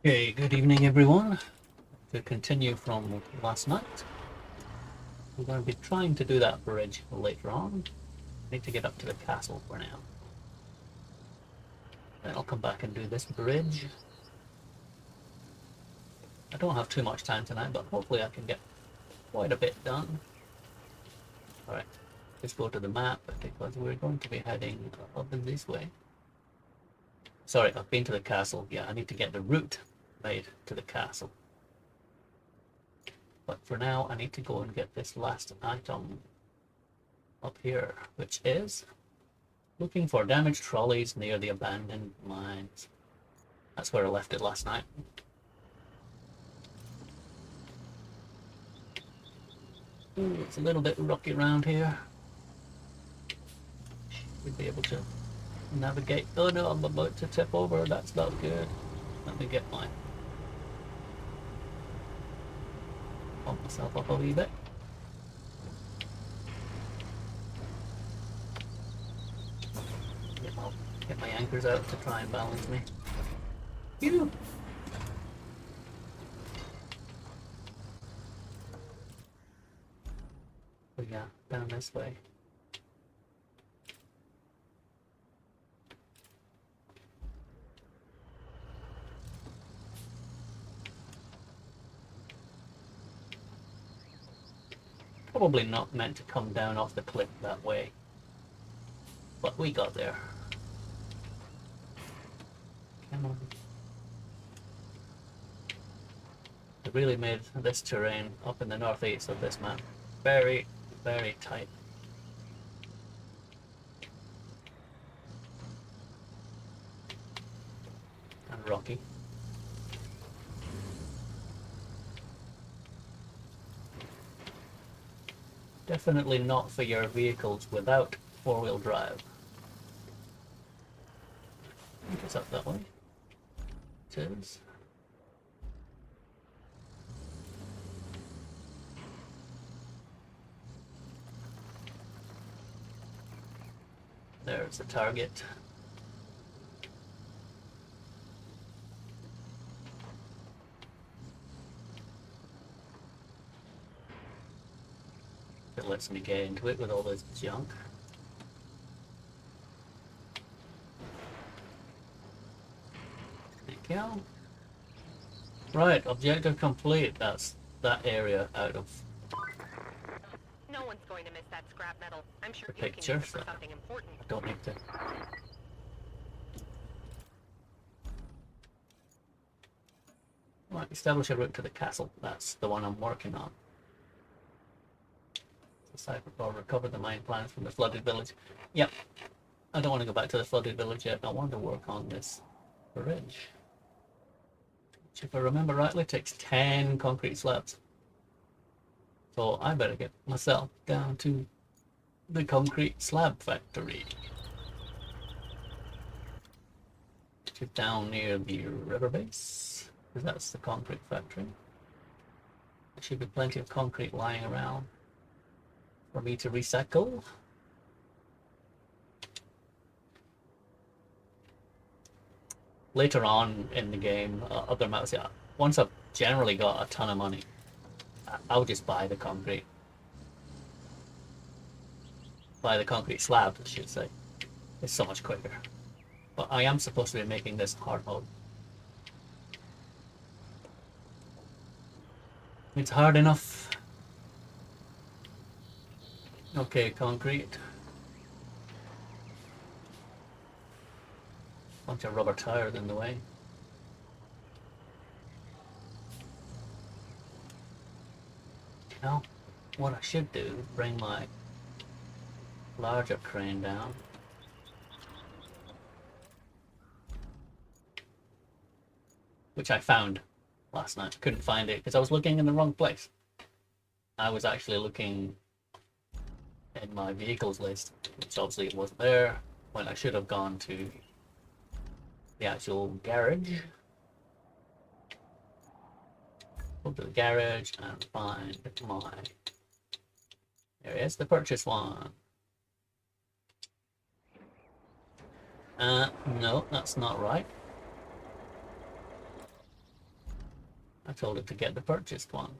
Okay, good evening everyone. To continue from last night, we're going to be trying to do that bridge later on. I need to get up to the castle for now. Then I'll come back and do this bridge. I don't have too much time tonight, but hopefully I can get quite a bit done. Alright, let's go to the map because we're going to be heading up in this way. Sorry, I've been to the castle. Yeah, I need to get the route made to the castle. But for now, I need to go and get this last item up here, which is looking for damaged trolleys near the abandoned mines. That's where I left it last night. Ooh, it's a little bit rocky around here. Should be able to navigate. Oh no, I'm about to tip over. That's not good. Let me get mine. Pump myself up a wee bit. Get my anchors out to try and balance me. Phew! But yeah, down this way. Probably not meant to come down off the cliff that way. But we got there. Come on. They really made this terrain up in the northeast of this map very, very tight. And rocky. Definitely not for your vehicles without four-wheel drive. I think it's up that way. It is. There's the target. It lets me get into it with all this junk. Thank you. Right, objective complete. That's that area out of No one's going to miss that scrap metal. I'm sure the you can use picture, it for so something important. I don't need to. Right, establish a route to the castle. That's the one I'm working on. Decipher or recover the mine plans from the flooded village. Yep. I don't want to go back to the flooded village yet. I want to work on this bridge. Which, if I remember rightly, takes 10 concrete slabs. So I better get myself down to the concrete slab factory. Which is down near the river base. Because that's the concrete factory. There should be plenty of concrete lying around for me to recycle. Later on in the game, other maps, yeah, once I've generally got a ton of money, I'll just buy the concrete. Buy the concrete slabs, I should say. It's so much quicker. But I am supposed to be making this hard mode. It's hard enough. Okay, concrete. Bunch of rubber tires in the way. You know, what I should do is bring my larger crane down. Which I found last night. Couldn't find it because I was looking in the wrong place. I was actually looking in my vehicles list, which obviously it wasn't there, when I should have gone to the actual garage. Go to the garage and find my... There is the purchase one. No, that's not right. I told it to get the purchased one.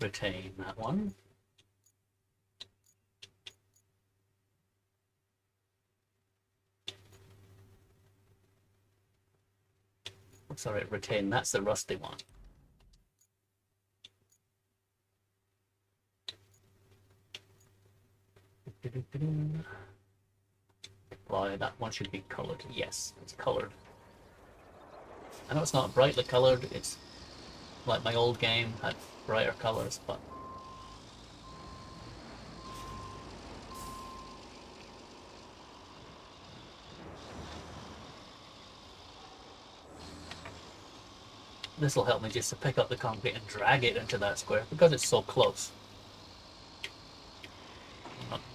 Retain that one. Oh, sorry, retain, that's the rusty one. Boy, that one should be colored. Yes, it's colored. I know it's not brightly colored, it's like my old game had brighter colors, but this will help me just to pick up the concrete and drag it into that square because it's so close.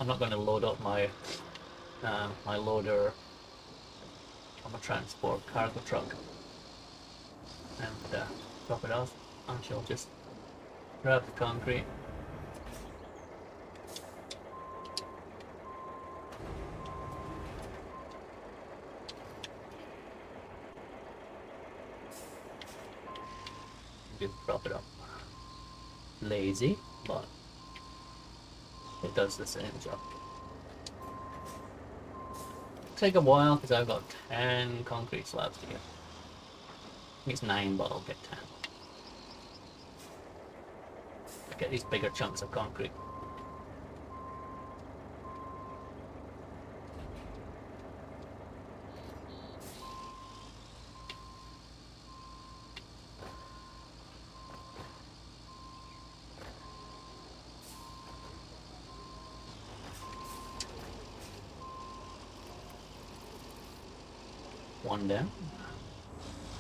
I'm not going to load up my my loader on a transport cargo truck and drop it off. I shall just grab the concrete. Just drop it up. Lazy, but it does the same job. Take a while because I've got 10 concrete slabs to get. I think it's 9, but I'll get 10. Get these bigger chunks of concrete. One down.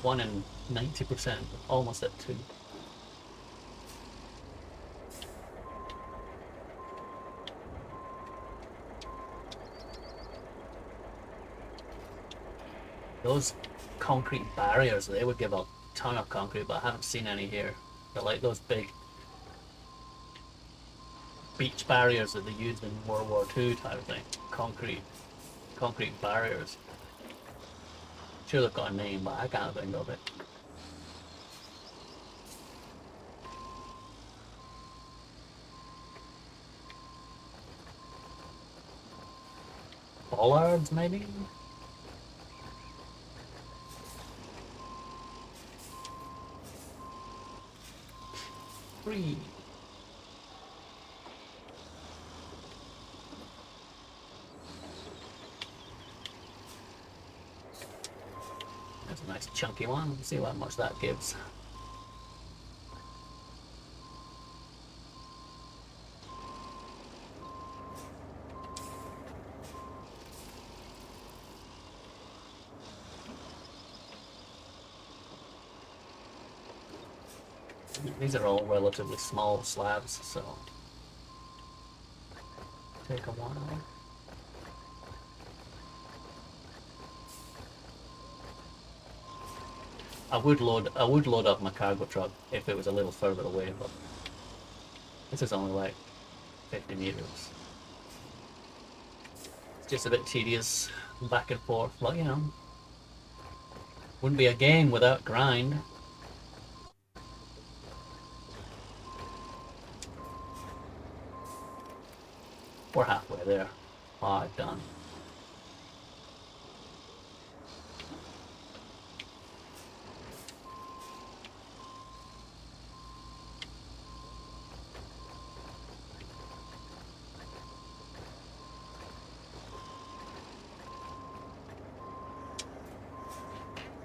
1 and 90%, almost at 2. Those concrete barriers, they would give a ton of concrete, but I haven't seen any here. They're like those big beach barriers that they used in World War II type of thing. Concrete barriers. Sure they've got a name, but I can't think of it. Bollards, maybe? Three. That's a nice chunky one. Let's see how much that gives. These are all relatively small slabs, so take a while. I would load up my cargo truck if it was a little further away, but this is only like 50 meters. It's just a bit tedious, back and forth. Well, you know, wouldn't be a game without grind. We're halfway there. 5 done.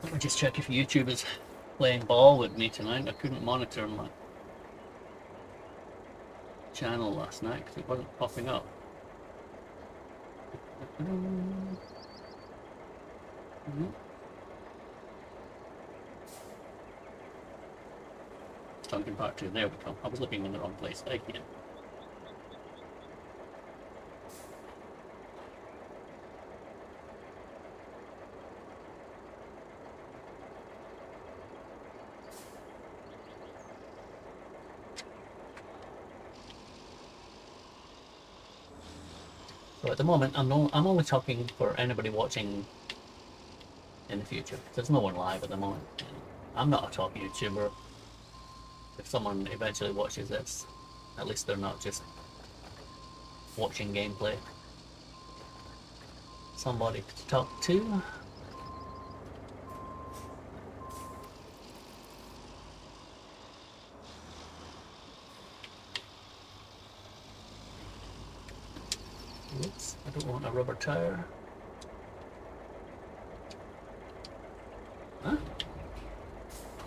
Let me just check if YouTube is playing ball with me tonight. I couldn't monitor my channel last night because it wasn't popping up. Sunken Part 2, there we go. I was looking in the wrong place again. But at the moment, I'm only talking for anybody watching in the future. There's no one live at the moment. I'm not a top YouTuber. If someone eventually watches this, at least they're not just watching gameplay. Somebody to talk to. Whoops, I don't want a rubber tire. Huh?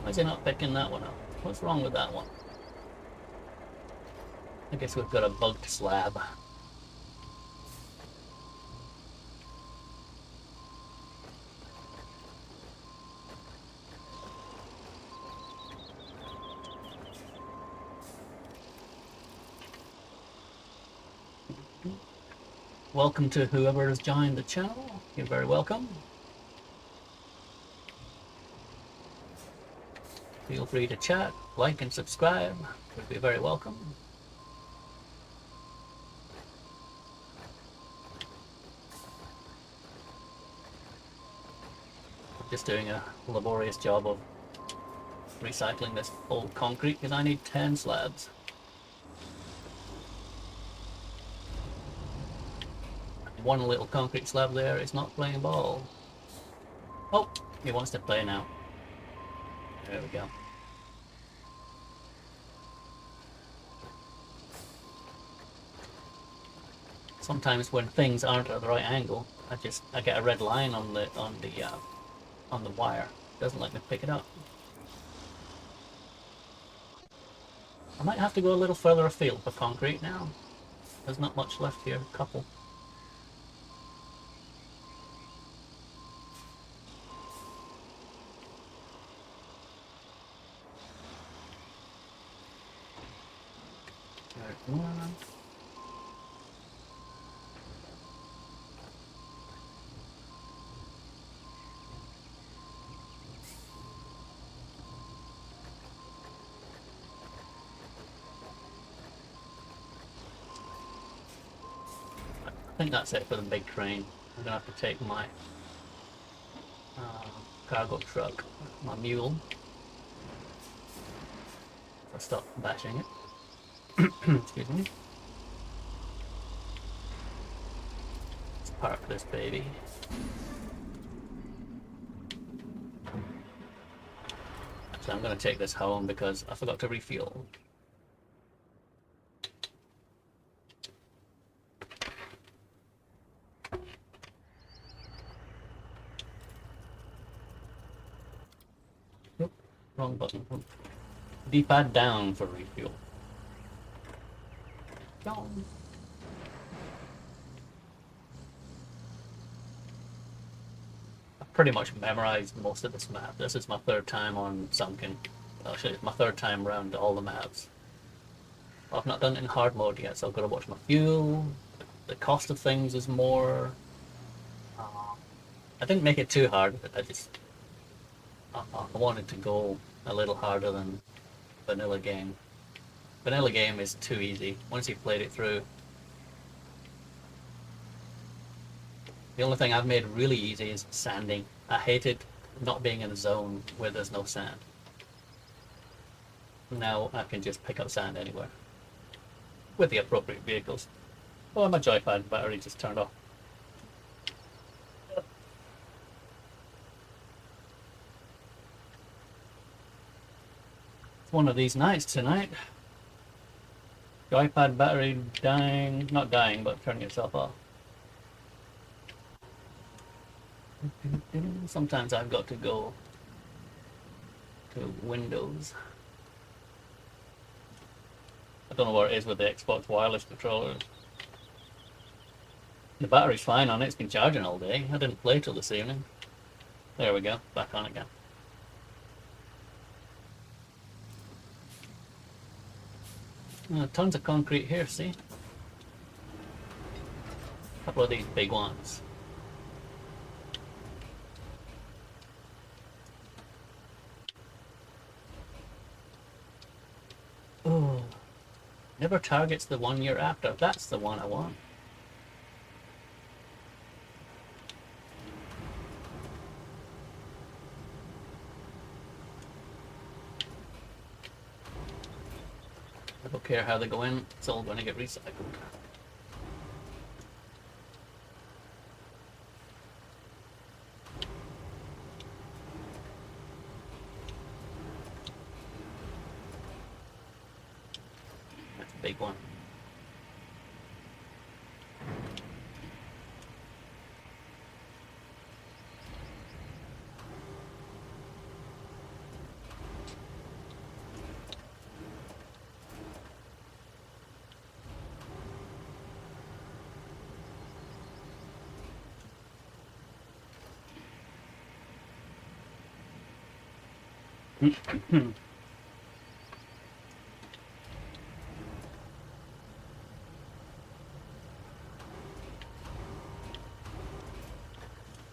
Why is he not picking that one up? What's wrong with that one? I guess we've got a bugged slab. Welcome to whoever has joined the channel. You're very welcome. Feel free to chat, like and subscribe. Would be very welcome. Just doing a laborious job of recycling this old concrete because I need 10 slabs. One little concrete slab there is not playing ball. Oh, he wants to play now. There we go. Sometimes when things aren't at the right angle, I get a red line on the wire. It doesn't let me pick it up. I might have to go a little further afield for concrete now. There's not much left here. A couple. There's one. I think that's it for the big train. I'm gonna have to take my cargo truck, my mule. I'll stop bashing it. Excuse me. Let's park this baby. So I'm going to take this home because I forgot to refuel. Oop, wrong button. D-pad down for refuel. Down. I've pretty much memorized most of this map. This is my third time on Sunken. Actually, it's my third time around all the maps. I've not done it in hard mode yet, so I've got to watch my fuel. The cost of things is more. I didn't make it too hard. I wanted to go a little harder than vanilla game. Vanilla game is too easy once you've played it through. The only thing I've made really easy is sanding. I hated not being in a zone where there's no sand. Now I can just pick up sand anywhere with the appropriate vehicles. Oh, my joypad battery just turned off. It's one of these nights tonight. Joypad battery dying, not dying, but turning itself off. Sometimes I've got to go to Windows. I don't know what it is with the Xbox wireless controller. The battery's fine on it, it's been charging all day. I didn't play till this evening. There we go, back on again. Tons of concrete here, see? A couple of these big ones. Oh, never targets the one you're after. That's the one I want. I don't care how they go in, it's all going to get recycled. That's a big one.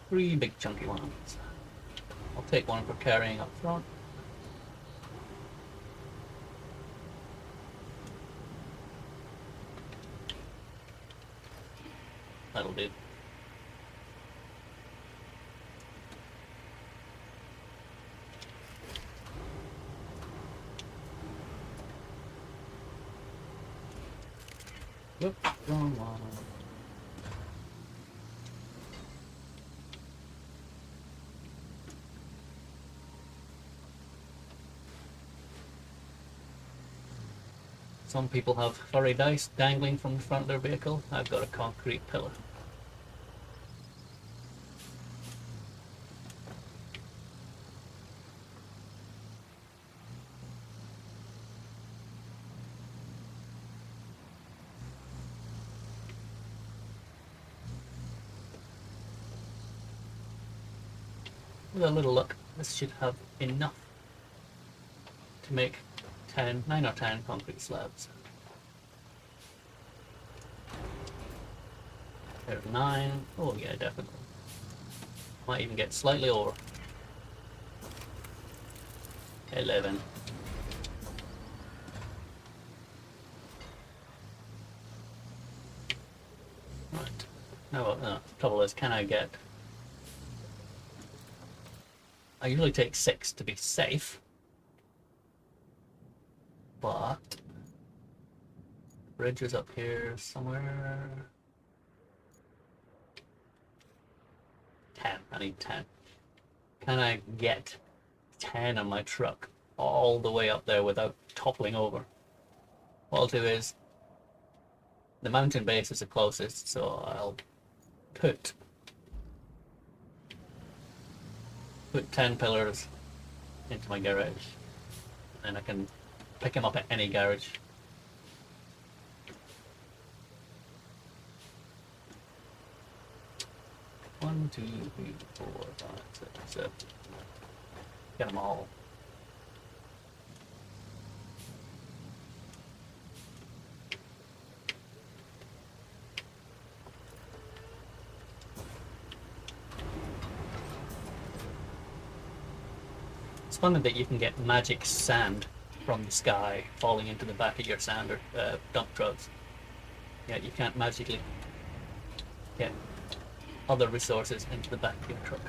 Three big chunky ones. I'll take one for carrying up front. That'll do. Whoop, wrong one. Some people have furry dice dangling from the front of their vehicle. I've got a concrete pillar. With a little luck, this should have enough to make 9 or 10 concrete slabs. There's 9. Oh yeah, definitely. Might even get slightly over. 11. Right. Now, the trouble is, can I get... I usually take 6 to be safe. But the bridge is up here somewhere. 10. I need 10. Can I get 10 on my truck all the way up there without toppling over? What I'll do is, the mountain base is the closest, so I'll put 10 pillars into my garage, and I can pick them up at any garage. One, two, three, 4, 5, 6, 7. Get them all. It's funny that you can get magic sand from the sky falling into the back of your sander dump trucks. Yet you can't magically get other resources into the back of your truck.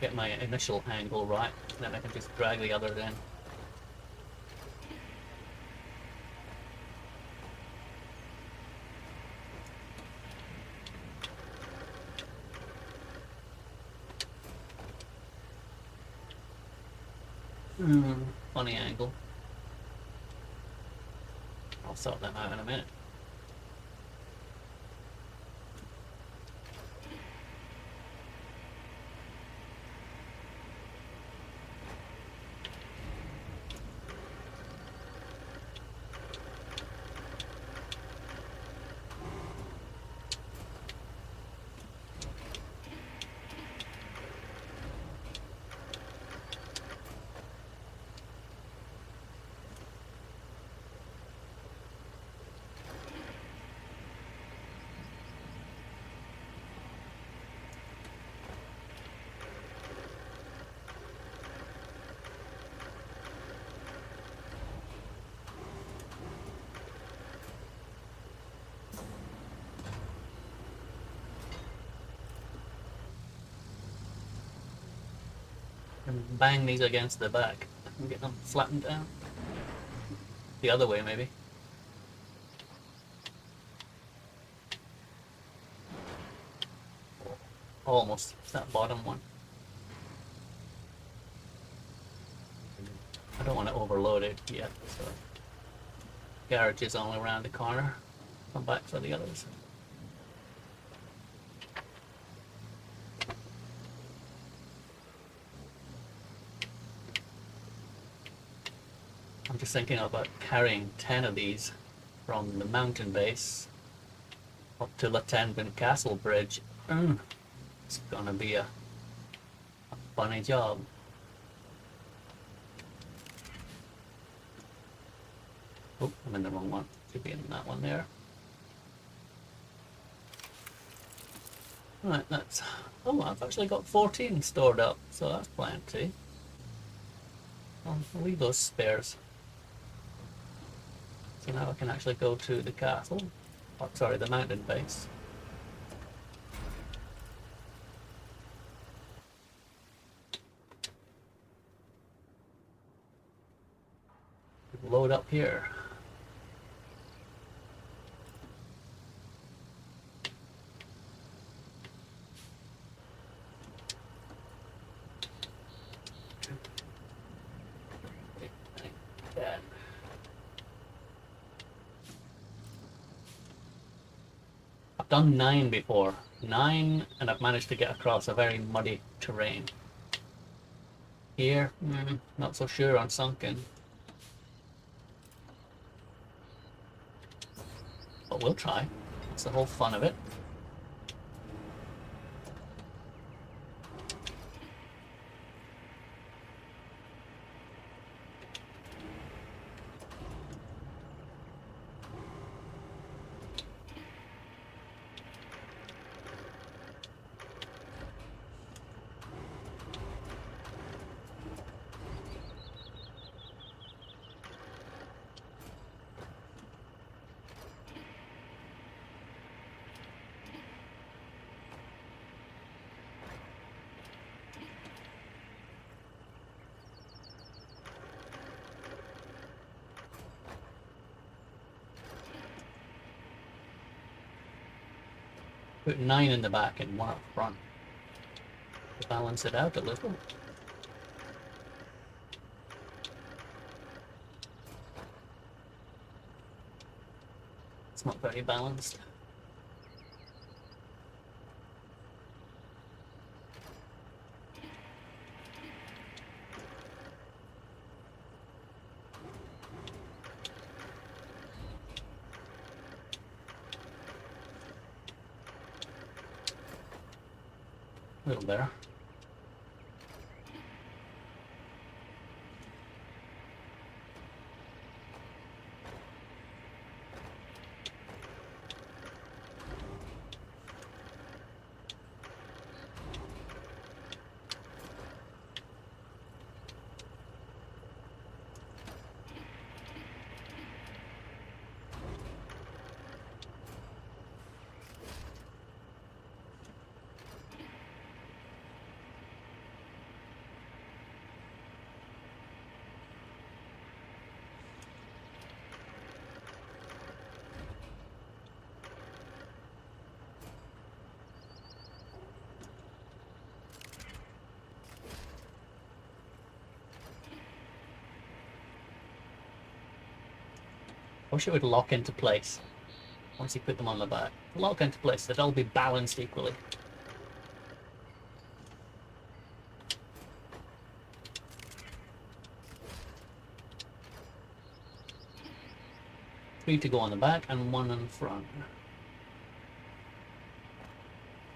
Get my initial angle right, then I can just drag the others in. Funny angle. I'll sort them out in a minute. and bang these against the back and get them flattened down. The other way, maybe. Almost that bottom one. I don't want to overload it yet, so garage is only around the corner. Come back for the others. I'm just thinking about carrying 10 of these from the mountain base up to Lantevken Castle bridge. It's gonna be a funny job. Oh, I'm in the wrong one. Should be in that one there. Right, that's... Oh, I've actually got 14 stored up, so that's plenty. I'll leave those spares. So now I can actually go to the castle. Oh, sorry, the mountain base. Load up here. I've done 9 before. 9, and I've managed to get across a very muddy terrain. Here, not so sure on Sunken. But we'll try. That's the whole fun of it. Put 9 in the back and 1 up front to balance it out a little. It's not very balanced. A little better. I wish it would lock into place once you put them on the back. Lock into place, they'd all be balanced equally. Three to go on the back and 1 in front.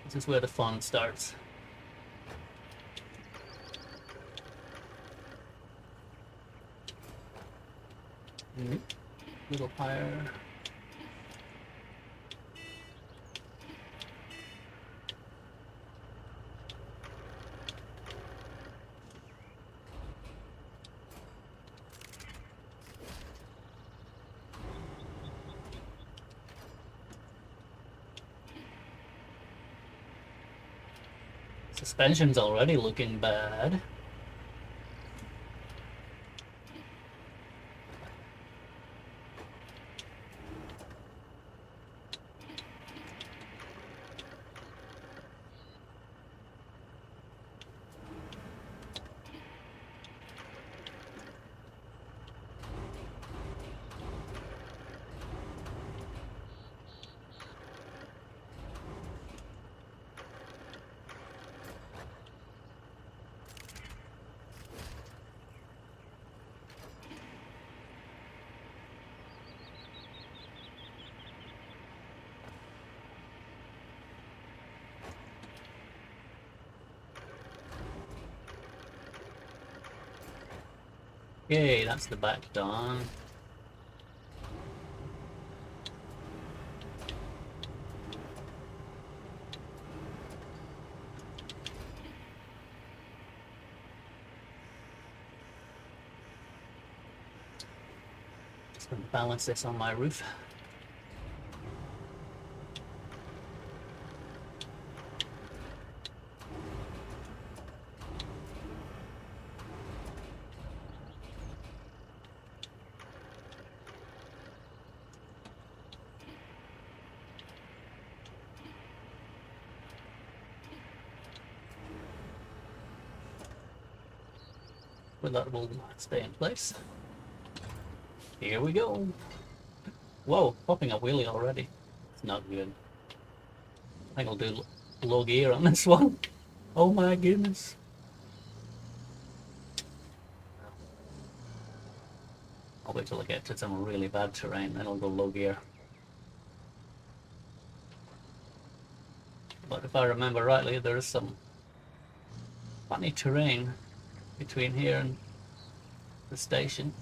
This is where the fun starts. Little higher. Suspension's already looking bad. Yay, that's the back done. Just gonna balance this on my roof. But that will stay in place. Here we go. Whoa, popping a wheelie already. It's not good. I think I'll do low gear on this one. Oh my goodness. I'll wait till I get to some really bad terrain, then I'll go low gear. But if I remember rightly, there is some funny terrain between here and the station.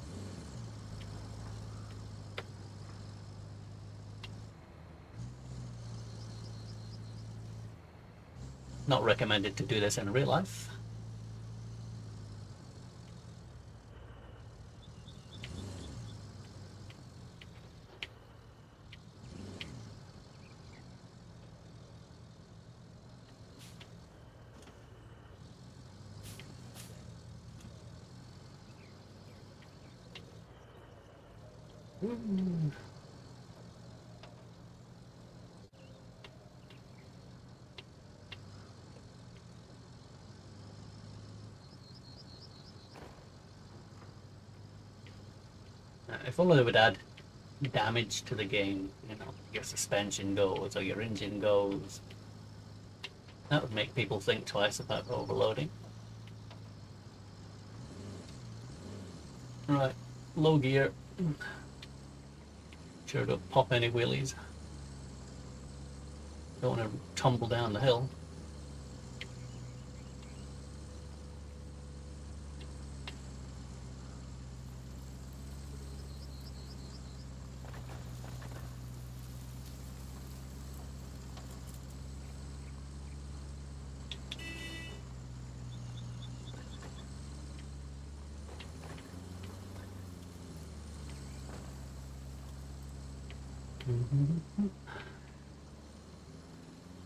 Not recommended to do this in real life. Ooh. If only they would add damage to the game, you know, your suspension goes or your engine goes. That would make people think twice about overloading. Right, low gear. Sure, don't pop any wheelies. Don't want to tumble down the hill.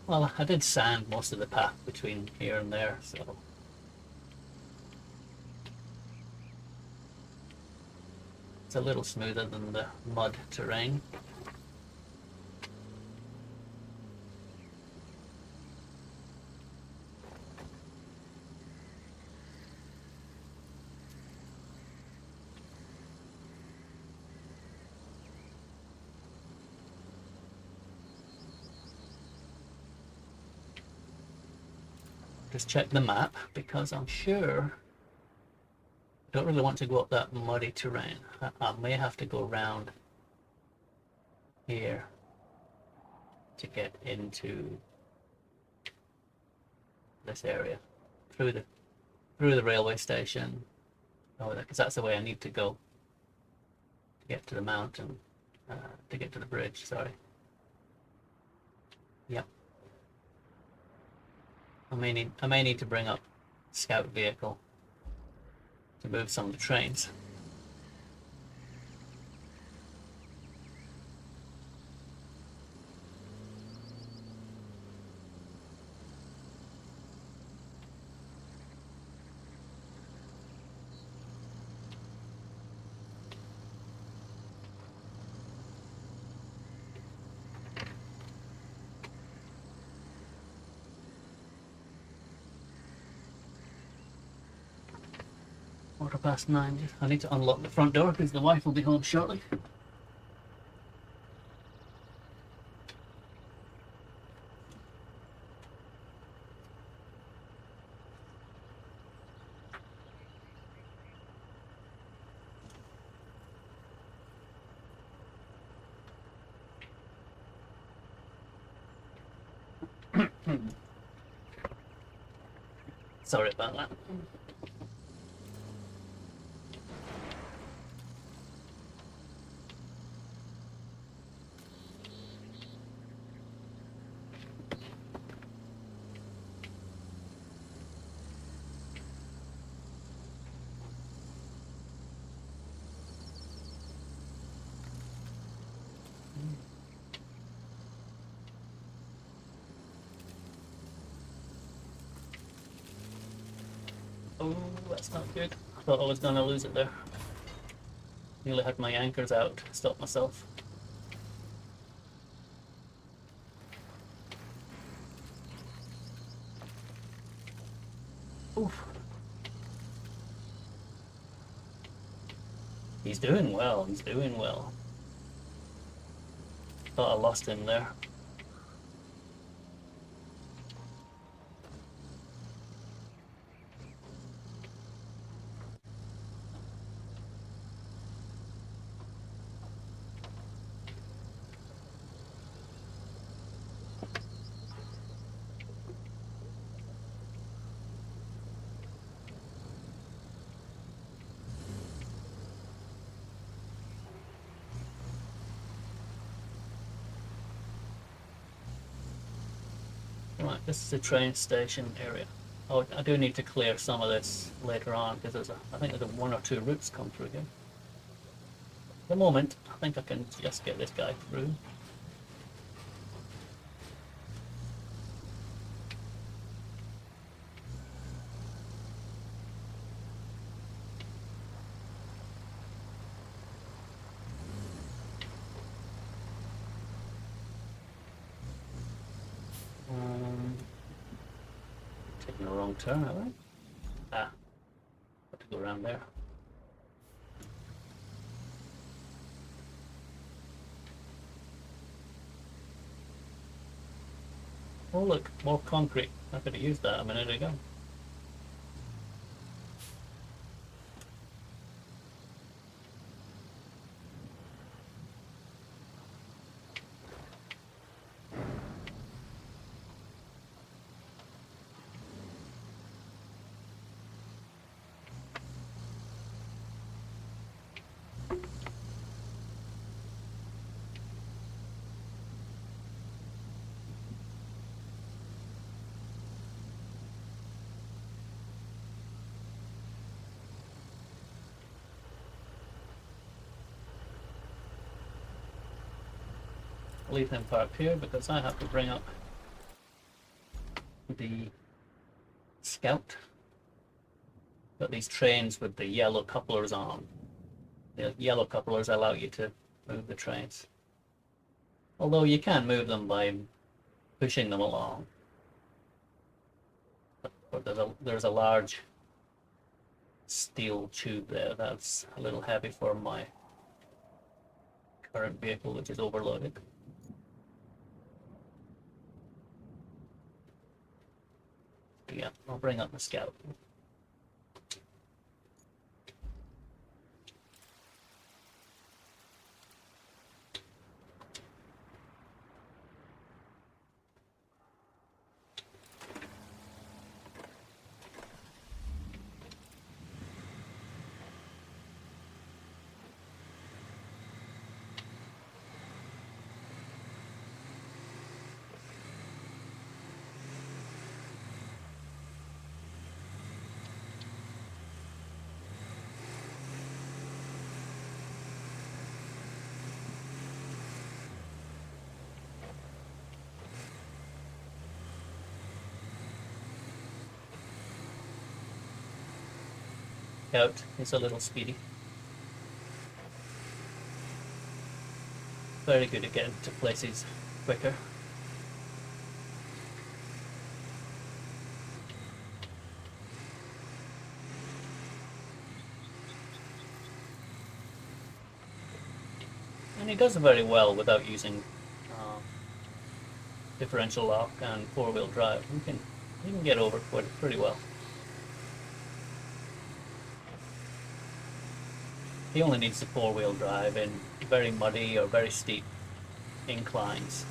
Well, I did sand most of the path between here and there, so it's a little smoother than the mud terrain. Just check the map because I'm sure I don't really want to go up that muddy terrain. I may have to go around here to get into this area through the railway station. Oh, because that's the way I need to go to get to the mountain, to get to the bridge. Sorry. Yep. I may need to bring up scout vehicle to move some of the trains. Quarter past 9. I need to unlock the front door because the wife will be home shortly. Sorry about that. Oh, that's not good. I thought I was gonna lose it there. Nearly had my anchors out to stop myself. Oof. He's doing well, he's doing well. Thought I lost him there. Right, this is the train station area. Oh, I do need to clear some of this later on because I think there's one or two routes come through here. At the moment, I think I can just get this guy through. Taking a wrong turn, have I? Ah, have to go around there. Oh look, more concrete. I could have used that a minute ago. Leave him parked here because I have to bring up the scout. Got these trains with the yellow couplers on. The yellow couplers allow you to move the trains. Although you can move them by pushing them along. But there's a large steel tube there that's a little heavy for my current vehicle, which is overloaded. Yeah, I'll bring up the scout. Scout is a little speedy. Very good at getting to places quicker. And he does it very well without using differential lock and four-wheel drive. He can get over pretty well. He only needs the four-wheel drive in very muddy or very steep inclines.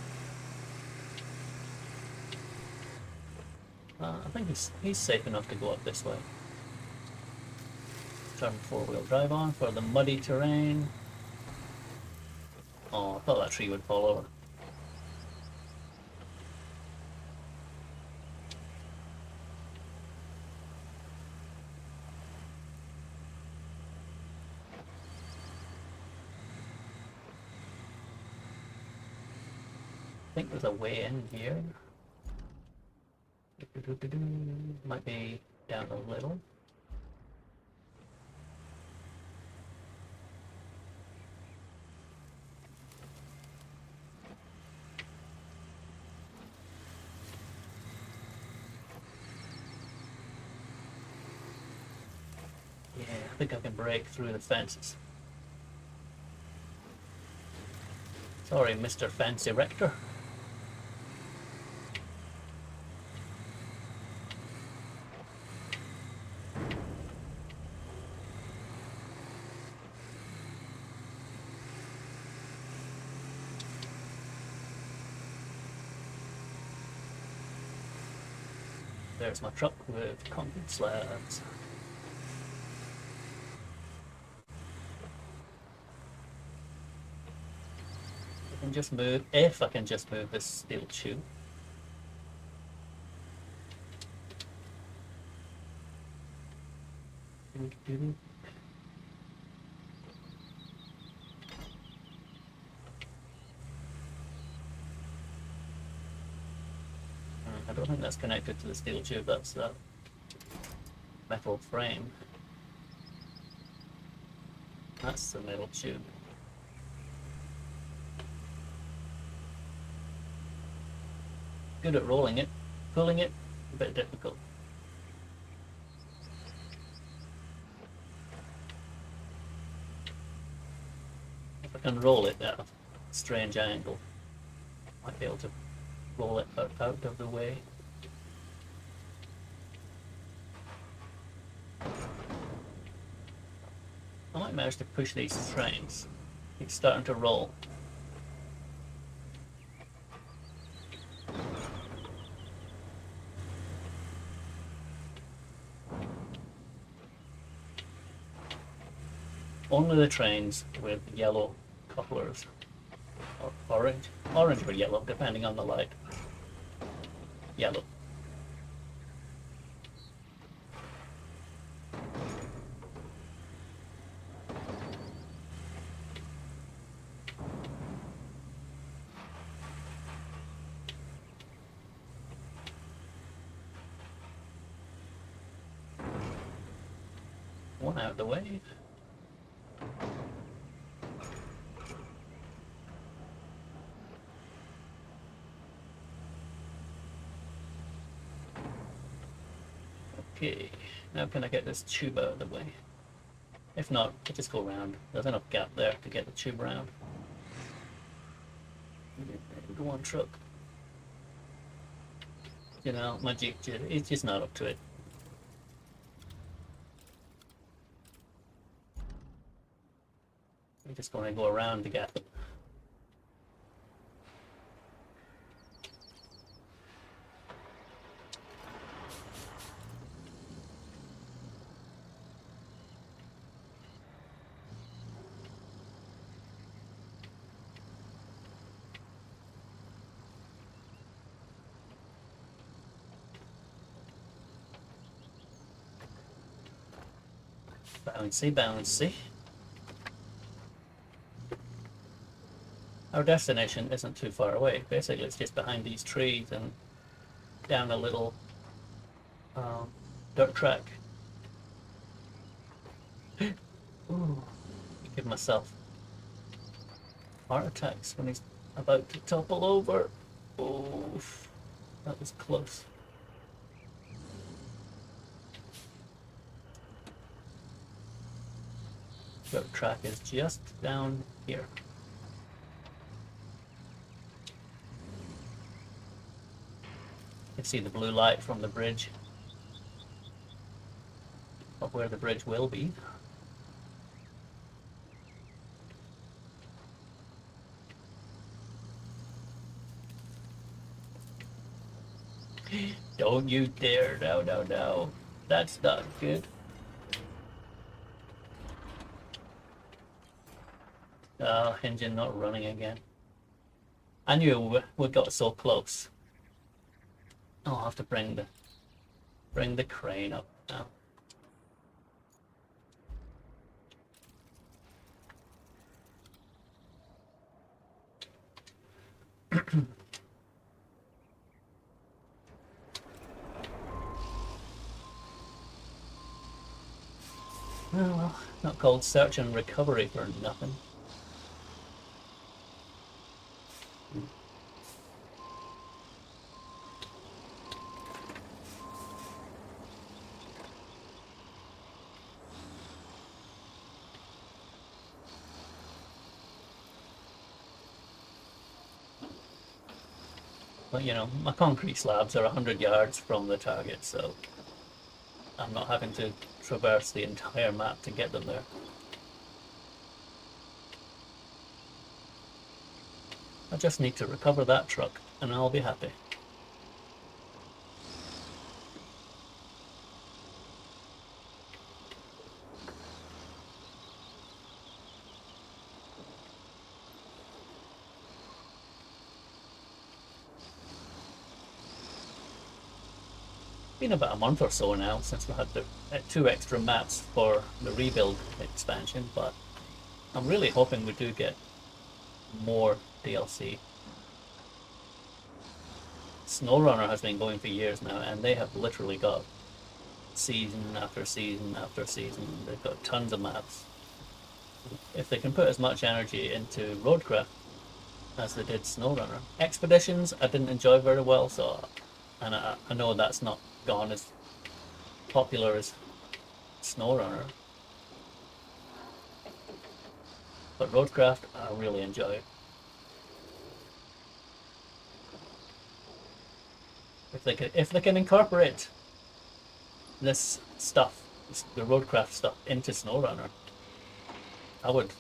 I think he's safe enough to go up this way. Turn four-wheel drive on for the muddy terrain. Oh, I thought that tree would fall over. I think there's a way in here. Might be down a little. think I can break through the fences. Sorry, Mr. Fence Erector. There's my truck with concrete slabs. I can just move, if I can just move this steel tube. I don't think that's connected to the steel tube, that's that metal frame. That's the metal tube. Good at rolling it, pulling it, a bit difficult. If I can roll it at a strange angle, I might be able to roll it out of the way. I might manage to push these trains. It's starting to roll. Only the trains with yellow couplers, or orange or yellow, depending on the light. Yellow. One out of the way. Okay, now can I get this tube out of the way? If not, I'll just go around. There's enough gap there to get the tube around. Go on, truck. You know, my Jeep, it's just not up to it. I'm just going to go around the gap. Bouncy, bouncy. Our destination isn't too far away. Basically, it's just behind these trees and down a little dirt track. Ooh, give myself heart attacks when he's about to topple over. Oof, that was close. Dirt track is just down here. You can see the blue light from the bridge, of where the bridge will be. Don't you dare, no, no, no. That's not good. Engine not running again. I knew we got so close. I'll have to bring the crane up now. Well, not called search and recovery for nothing. But you know, my concrete slabs are 100 yards from the target, so I'm not having to traverse the entire map to get them there. I just need to recover that truck and I'll be happy. Been about a month or so now since we had the 2 extra maps for the rebuild expansion, but I'm really hoping we do get more DLC. SnowRunner has been going for years now, and they have literally got season after season after season. They've got tons of maps. If they can put as much energy into Roadcraft as they did SnowRunner. Expeditions I didn't enjoy very well, so and I know that's not gone as popular as SnowRunner. But Roadcraft I really enjoy. If they can incorporate this stuff, the Roadcraft stuff, into SnowRunner, I would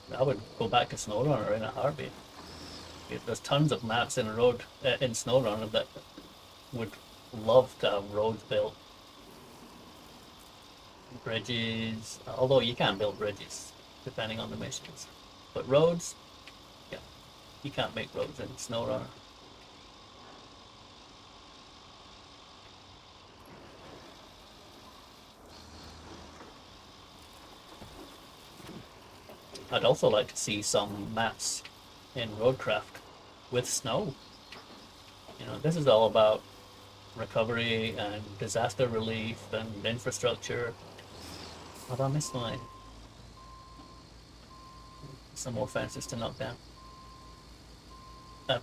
go back to SnowRunner in a heartbeat. There's tons of maps in in SnowRunner that would love to have roads built, bridges. Although you can build bridges depending on the missions, but roads, yeah, you can't make roads in SnowRunner. I'd also like to see some maps in Roadcraft with snow. You know, this is all about recovery and disaster relief and infrastructure. Have I missed mine? Some more fences to knock down.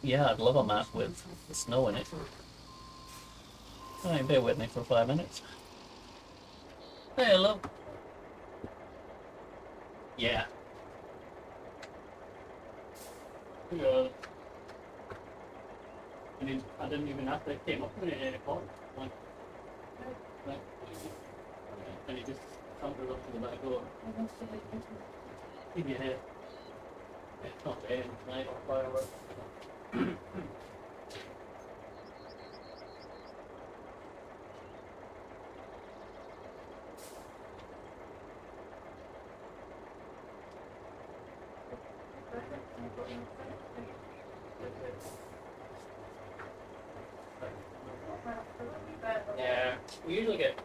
Yeah, I'd love a map with snow in it. Alright, bear with me for 5 minutes. Hey, hello. Yeah. Yeah. I didn't even have to came up with it at 8 o'clock. And he just cantered up to the back door. Give you a hit. It's not raining tonight or fireworks. Yeah, we usually get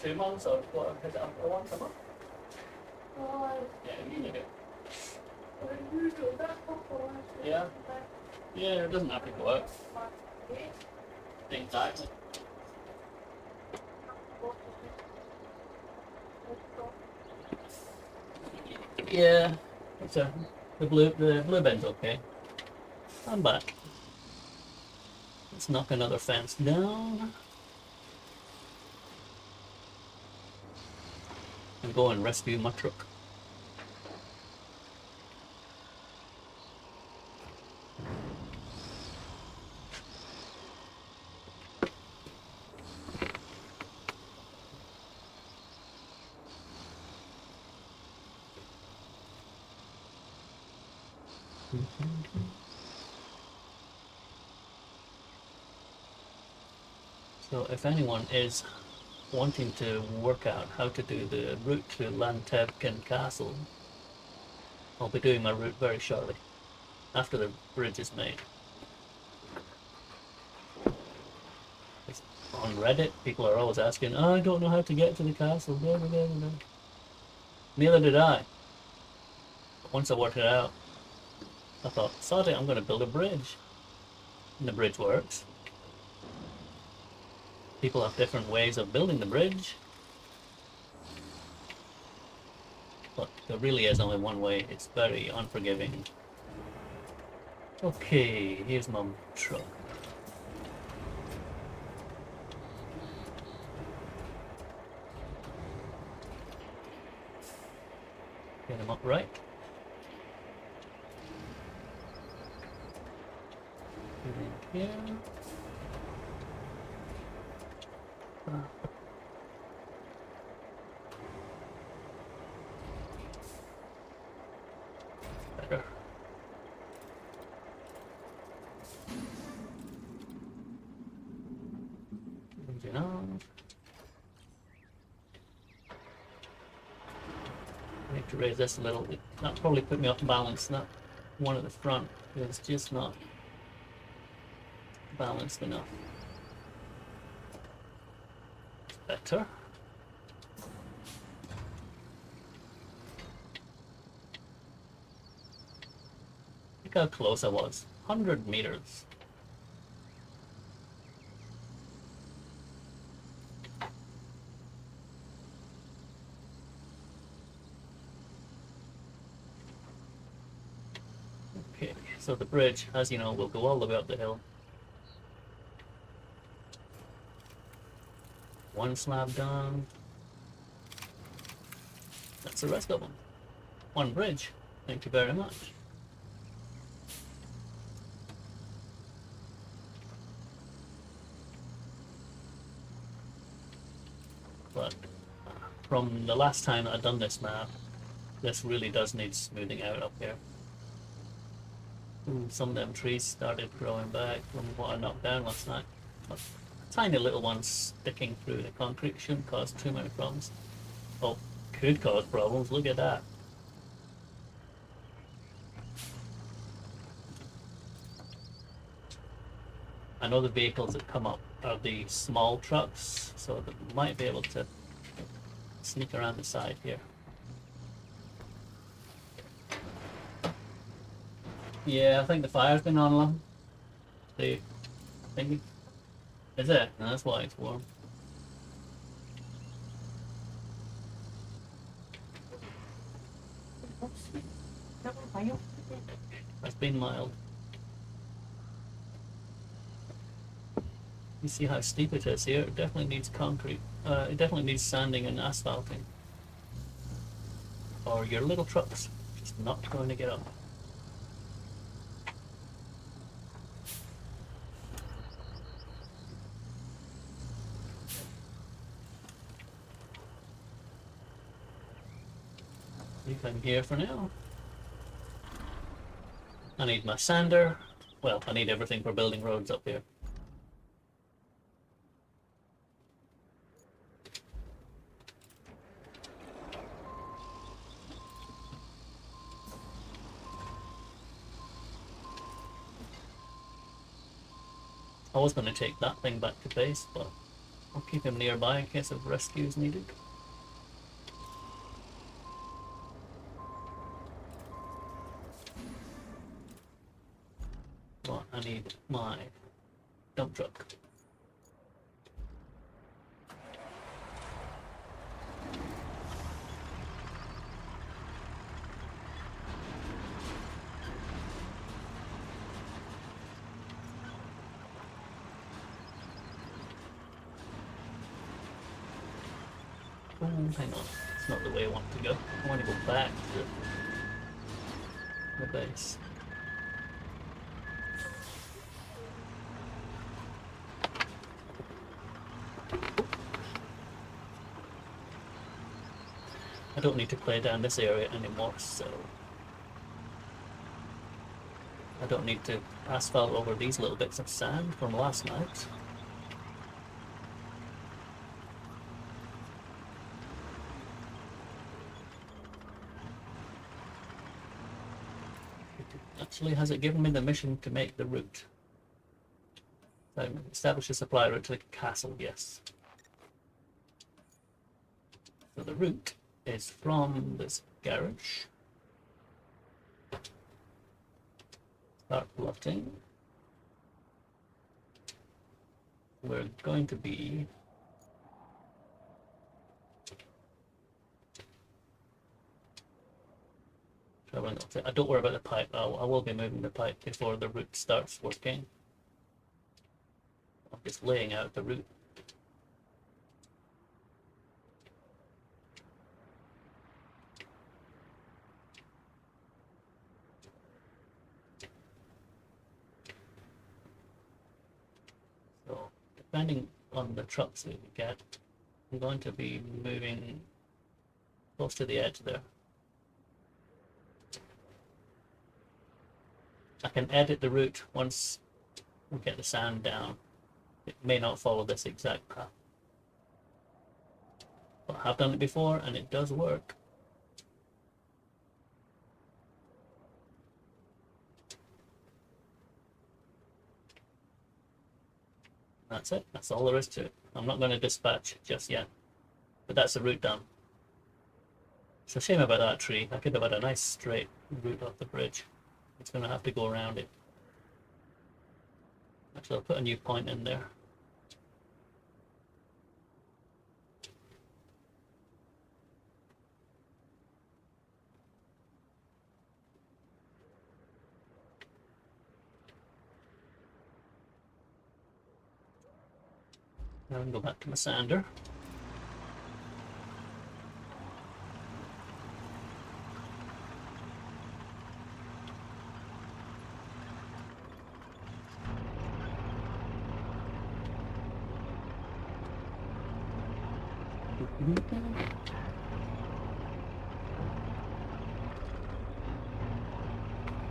2 months or what? Is it once a month? Yeah, we usually get. Yeah. Yeah, it doesn't have to go out. Exactly. Yeah, it's the blue ben's okay. I'm back. Let's knock another fence down. And go and rescue my truck. So if anyone is wanting to work out how to do the route to Lantevken Castle, I'll be doing my route very shortly, after the bridge is made. On Reddit, people are always asking, oh, I don't know how to get to the castle, blah, blah, blah, blah. Neither did I. But once I worked it out, I thought, sod it, I'm going to build a bridge. And the bridge works. People have different ways of building the bridge. But there really is only one way. It's very unforgiving. Okay, here's my truck. Get him upright. Here. Better. Engine on. I need to raise this a little bit. That'll probably put me off balance. That one at the front is just not balanced enough. Better. Look how close I was. 100 meters. Okay, so the bridge, as you know, will go all the way up the hill. One slab done. That's the rest of them. One bridge. Thank you very much. But from the last time I'd done this map, this really does need smoothing out up here. Ooh, some of them trees started growing back from what I knocked down last night. But tiny little ones sticking through the concrete shouldn't cause too many problems. Oh, could cause problems, look at that. I know the vehicles that come up are the small trucks, so that we might be able to sneak around the side here. Yeah, I think the fire's been on long. The thingy. Is it? No, that's why it's warm. That's been mild. You see how steep it is here? It definitely needs concrete. It definitely needs sanding and asphalting. Or your little truck's just not going to get up. I think I'm here for now. I need my sander. Well, I need everything for building roads up here. I was going to take that thing back to base, but I'll keep him nearby in case of rescues needed. But I need my dump truck. Oh, hang on, it's not the way I want to go. I want to go back to the base. I don't need to play down this area anymore, so I don't need to asphalt over these little bits of sand from last night. Actually, has it given me the mission to make the route? Establish a supply route to the castle, yes. So the route is from this garage. Start plotting. We're going to be traveling up to, don't worry about the pipe. I will be moving the pipe before the route starts working. I'm just laying out the route. So, depending on the trucks that we get. I'm going to be moving close to the edge there. I can edit the route once we get the sand down. It may not follow this exact path, but I have done it before and it does work. That's it. That's all there is to it. I'm not going to dispatch just yet, but that's the route done. It's a shame about that tree. I could have had a nice straight route off the bridge. It's going to have to go around it. Actually, I'll put a new point in there. And go back to my sander.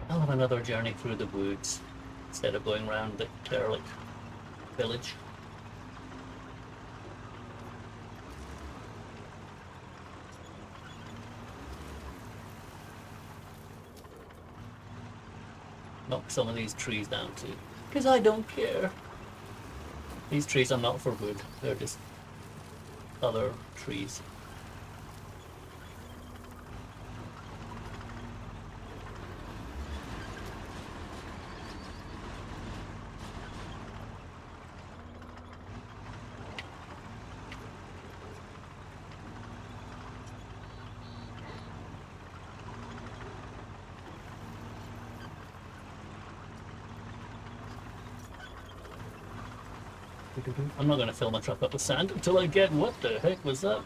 I'll have another journey through the woods instead of going around the derelict village. Knock some of these trees down too, because I don't care. These trees are not for wood, they're just other trees. I'm not going to fill my truck up with sand until I get... What the heck was that?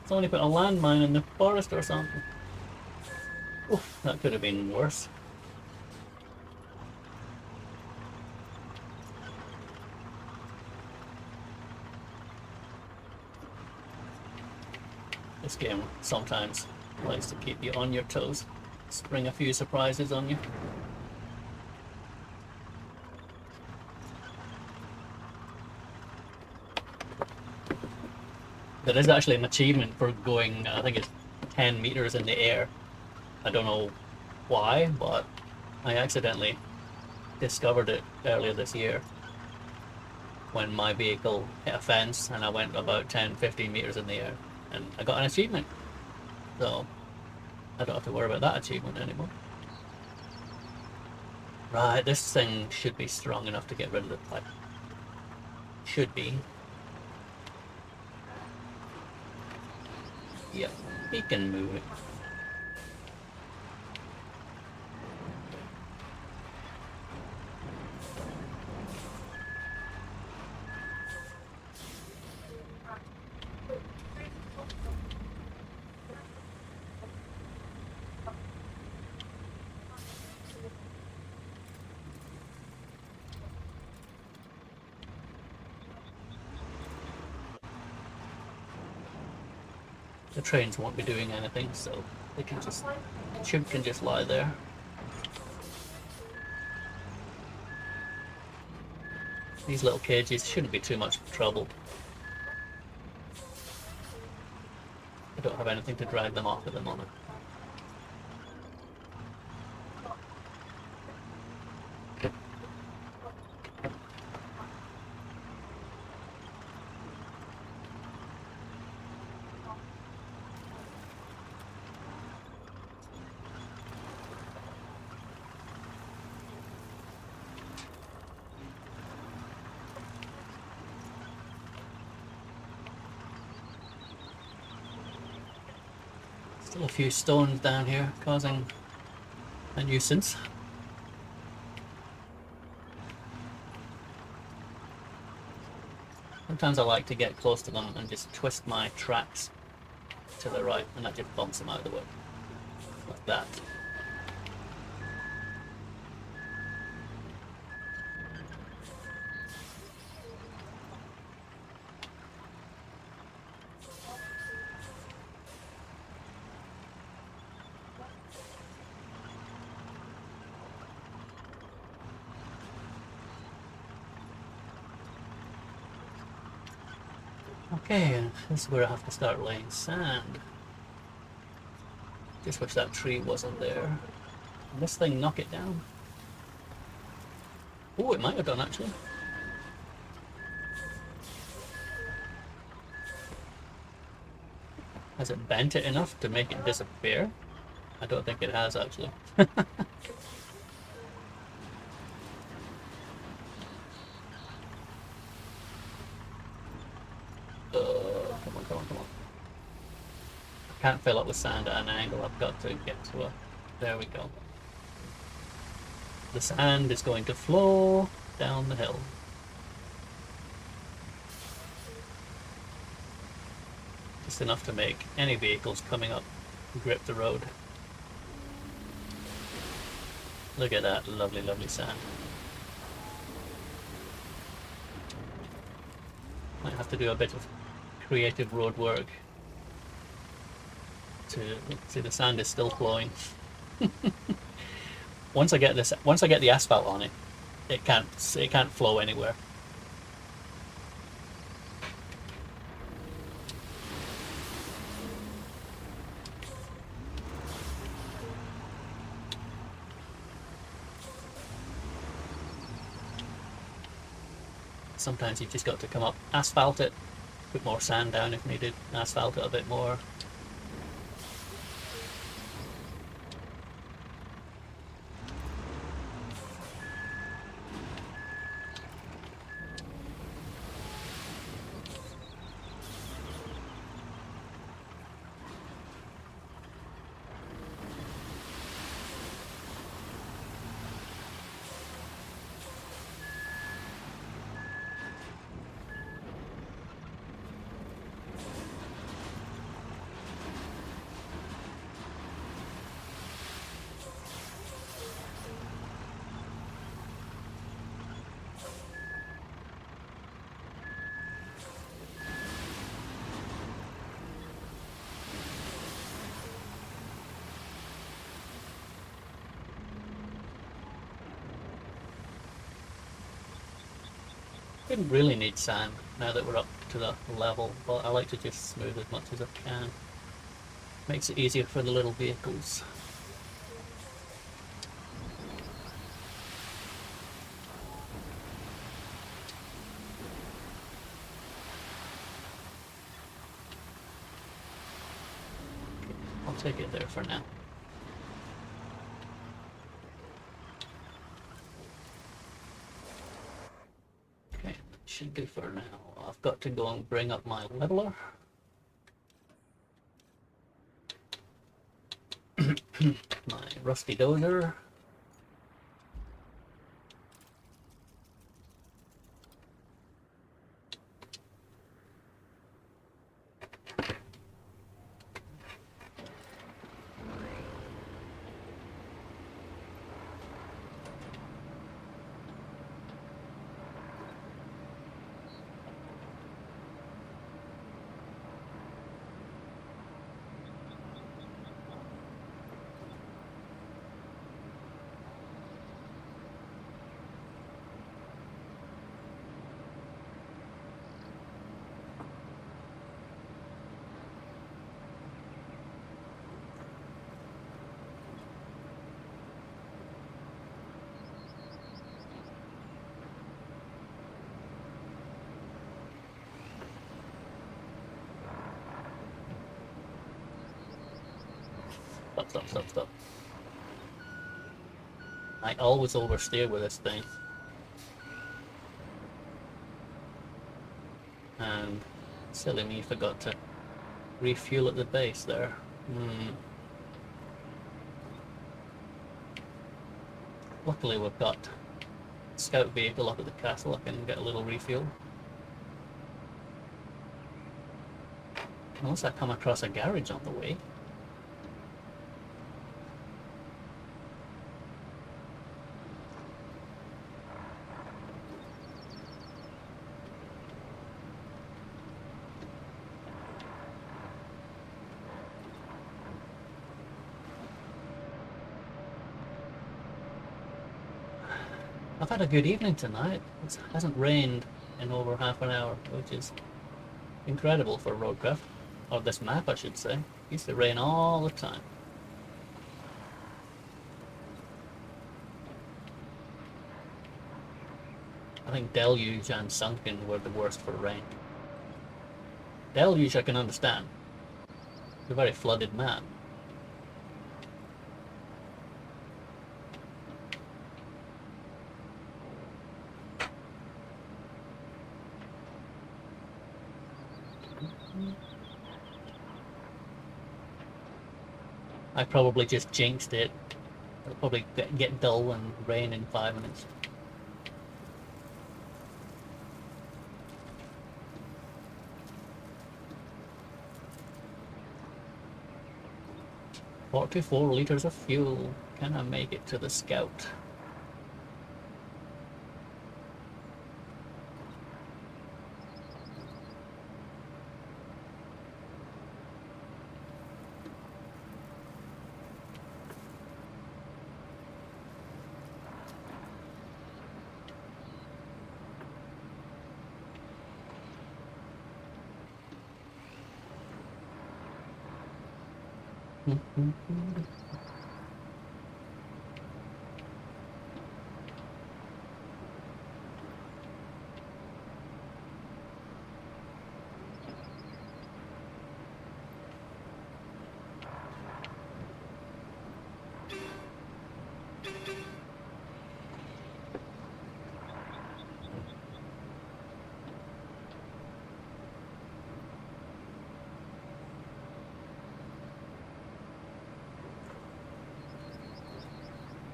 Somebody put a landmine in the forest or something. Oof, that could have been worse. This game sometimes likes to keep you on your toes, spring a few surprises on you. There is actually an achievement for going, I think it's 10 meters in the air. I don't know why, but I accidentally discovered it earlier this year when my vehicle hit a fence and I went about 10-15 meters in the air and I got an achievement. So I don't have to worry about that achievement anymore. Right, this thing should be strong enough to get rid of the pipe. Should be. Yep, he can move it. The trains won't be doing anything, so they can just, the tube can just lie there. These little cages shouldn't be too much trouble. I don't have anything to drag them off at the moment. Still a few stones down here causing a nuisance. Sometimes I like to get close to them and just twist my tracks to the right and that just bumps them out of the way. Like that. Okay, this is where I have to start laying sand. Just wish that tree wasn't there. Can this thing knock it down? Oh, it might have done actually. Has it bent it enough to make it disappear? I don't think it has actually. Come on, come on, come on. I can't fill up with sand at an angle. I've got to get to a... There we go. The sand is going to flow down the hill. Just enough to make any vehicles coming up grip the road. Look at that lovely, lovely sand. Might have to do a bit of creative road work to see the sand is still flowing. Once I get the asphalt on it, it can't flow anywhere. Sometimes you've just got to come up, asphalt it, put more sand down if needed, asphalt it a bit more. Didn't really need sand now that we're up to that level, but I like to just smooth as much as I can. Makes it easier for the little vehicles. I'll take it there for now. Okay, should do for now. I've got to go and bring up my leveler. My rusty dozer. Stop. I always oversteer with this thing. And silly me forgot to refuel at the base there. Luckily we've got a scout vehicle up at the castle. I can get a little refuel. Unless I come across a garage on the way. I've had a good evening tonight. It hasn't rained in over half an hour, which is Incredible for Roadcraft. Or this map, I should say. Used to rain all the time. I think Deluge and Sunken were the worst for rain. Deluge I can understand. It's a very flooded map. I probably just jinxed it. It'll probably get dull and rain in 5 minutes. "44 liters of fuel. Can I make it to the scout?"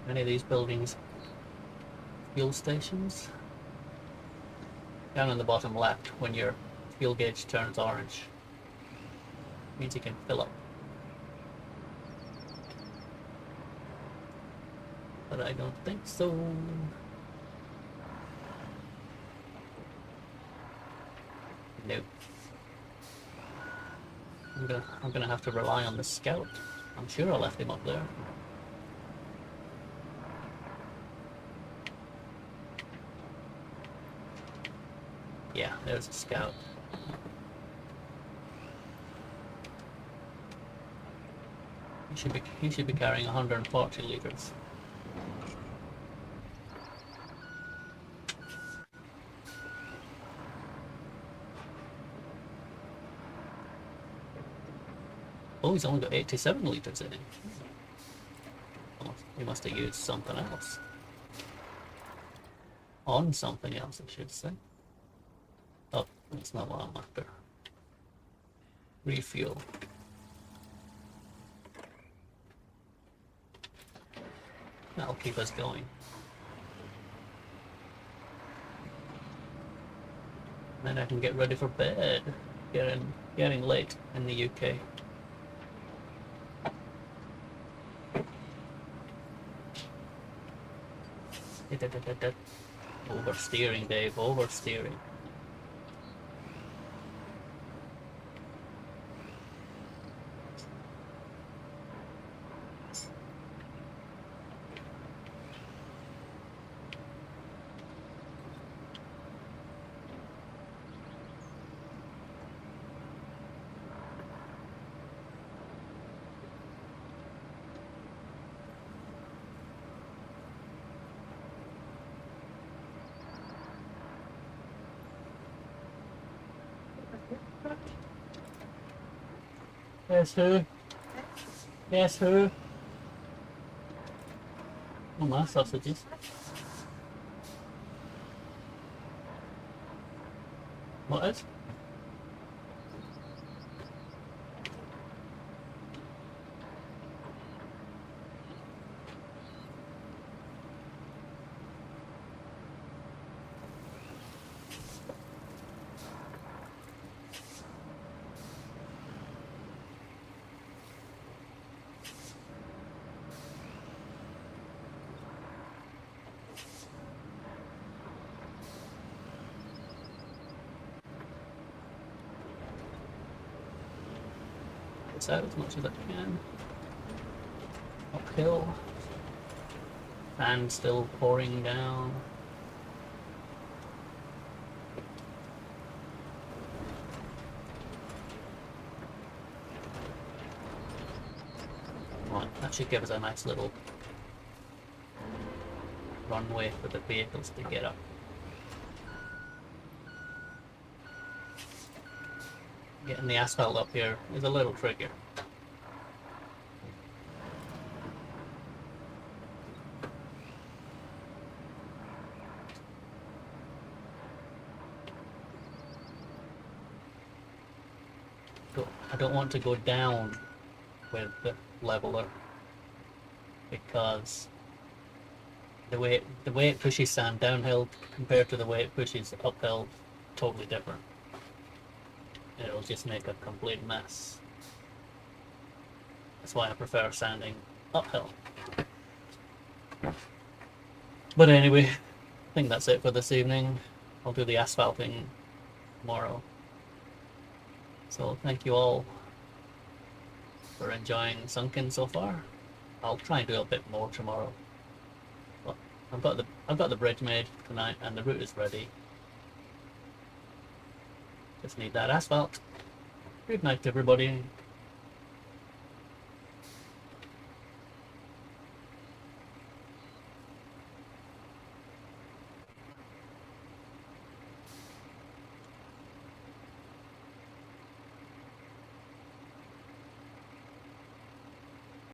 Any of these buildings fuel stations? Down in the bottom left, when your fuel gauge turns orange, means you can fill up. But I don't think so. Nope. I'm gonna have to rely on the scout. I'm sure I left him up there. Yeah, there's a scout. He should be carrying 140 liters. Oh, he's only got 87 liters in him. Oh, he must have used something else. On something else, I should say. Oh, that's not what I'm after. Refuel. That'll keep us going. Then I can get ready for bed. Getting late in the UK. Oversteering, Dave, oversteering. Yes, who? Yes, who? Oh, my sausages. What is? Out as much as I can. Uphill. Sand still pouring down. should give us a nice little runway for the vehicles to get up. Getting the asphalt up here is a little trickier. I don't want to go down with the leveler because the way it pushes sand downhill compared to the way it pushes uphill, totally different. It'll just make a complete mess. That's why I prefer sanding uphill. But anyway, I think that's it for this evening. I'll do the asphalting tomorrow. So thank you all for enjoying Sunken so far. I'll try and do a bit more tomorrow. But I've got the bridge made tonight and the route is ready. Just need that asphalt. Good night everybody.